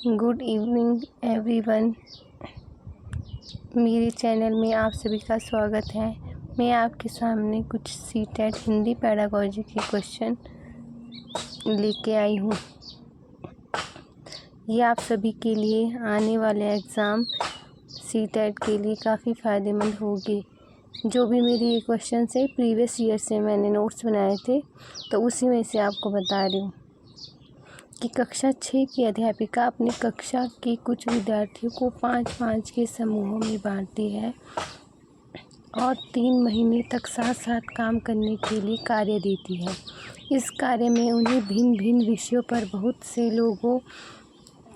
Good evening everyone. मेरे channel में आप सभी का स्वागत है। मैं आपके सामने कुछ सीटेट हिंदी पेडागोजी के क्वेश्चन लेके आई हूँ। ये आप सभी के लिए आने वाले एग्ज़ाम सीटेट के लिए काफ़ी फ़ायदेमंद होगी। जो भी मेरी ये क्वेश्चन है प्रीवियस ईयर से मैंने नोट्स बनाए थे, तो उसी में से आपको बता रही हूँ कि कक्षा 6 की अध्यापिका अपनी कक्षा के कुछ विद्यार्थियों को 5-5 के समूहों में बांटती है और 3 महीने तक साथ साथ काम करने के लिए कार्य देती है। इस कार्य में उन्हें भिन्न भिन्न विषयों पर बहुत से लोगों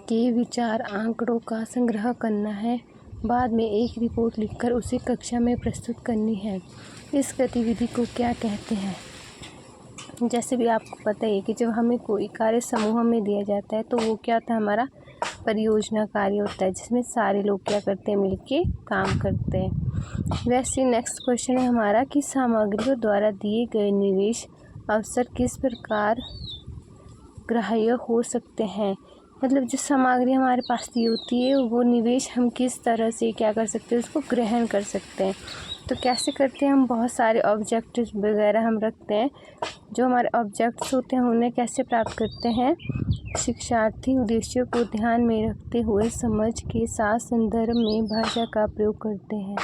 के विचार आंकड़ों का संग्रह करना है। बाद में एक रिपोर्ट लिखकर उसे कक्षा में प्रस्तुत करनी है। इस गतिविधि को क्या कहते हैं? जैसे भी आपको पता है कि जब हमें कोई कार्य समूह में दिया जाता है तो वो क्या होता है, हमारा परियोजना कार्य होता है, जिसमें सारे लोग क्या करते हैं, मिलके काम करते हैं। वैसे नेक्स्ट क्वेश्चन है हमारा कि सामग्रियों द्वारा दिए गए निवेश अवसर किस प्रकार ग्राह्य हो सकते हैं। मतलब जो सामग्री हमारे पास दी होती है वो निवेश हम किस तरह से क्या कर सकते हैं, उसको ग्रहण कर सकते हैं। तो कैसे करते हैं, हम बहुत सारे ऑब्जेक्ट्स वगैरह हम रखते हैं। जो हमारे ऑब्जेक्ट्स होते हैं उन्हें कैसे प्राप्त करते हैं, शिक्षार्थी उद्देश्यों को ध्यान में रखते हुए समझ के साथ संदर्भ में भाषा का प्रयोग करते हैं।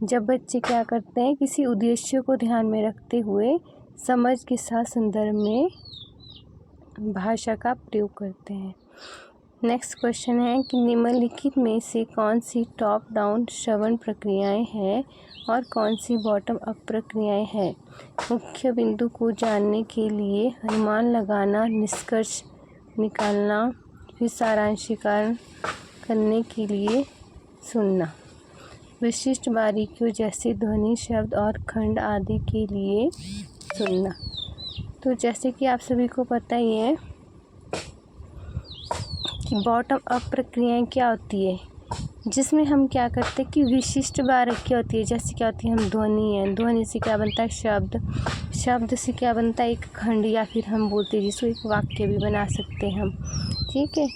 जब बच्चे क्या करते हैं, किसी उद्देश्य को ध्यान में रखते हुए समझ के साथ संदर्भ में भाषा का प्रयोग करते हैं। नेक्स्ट क्वेश्चन है कि निम्नलिखित में से कौन सी टॉप डाउन श्रवण प्रक्रियाएं हैं और कौन सी बॉटम अप प्रक्रियाएं हैं। मुख्य बिंदु को जानने के लिए अनुमान लगाना, निष्कर्ष निकालना, फिर सारांशीकरण करने के लिए सुनना। विशिष्ट बारीकियों जैसे ध्वनि, शब्द और खंड आदि के लिए सुनना। तो जैसे कि आप सभी को पता ही है कि बॉटम अप प्रक्रियाएं क्या होती है, जिसमें हम क्या करते हैं कि विशिष्ट बारीकियाँ होती है। जैसे क्या होती है, हम ध्वनि है, ध्वनि से क्या बनता है शब्द, शब्द से क्या बनता है एक खंड, या फिर हम बोलते हैं जिसको एक वाक्य भी बना सकते हैं हम, ठीक है।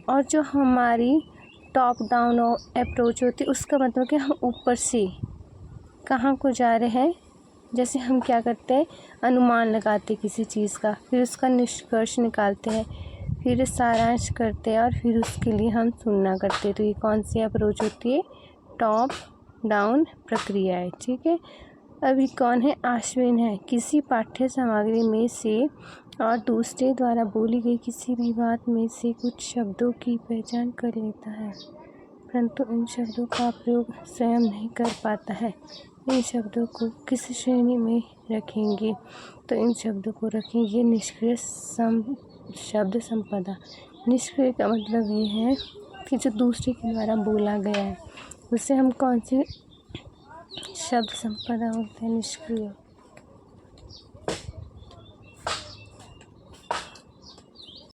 और जो हमारी टॉप डाउन अप्रोच होती है उसका मतलब कि हम ऊपर से कहाँ को जा रहे हैं। जैसे हम क्या करते हैं, अनुमान लगाते किसी चीज़ का, फिर उसका निष्कर्ष निकालते हैं, फिर सारांश करते हैं और फिर उसके लिए हम सुनना करते हैं। तो ये कौन सी अप्रोच होती है, टॉप डाउन प्रक्रिया है, ठीक है। अभी कौन है, आश्विन है। किसी पाठ्य सामग्री में से और दूसरे द्वारा बोली गई किसी भी बात में से कुछ शब्दों की पहचान कर लेता है, परंतु इन शब्दों का प्रयोग स्वयं नहीं कर पाता है। इन शब्दों को किस श्रेणी में रखेंगे, तो इन शब्दों को रखेंगे निष्क्रिय शब्द संपदा। निष्क्रिय का मतलब ये है कि जो दूसरे के द्वारा बोला गया है उसे हम कौन सी शब्द संपदा बोलते हैं, निष्क्रिय।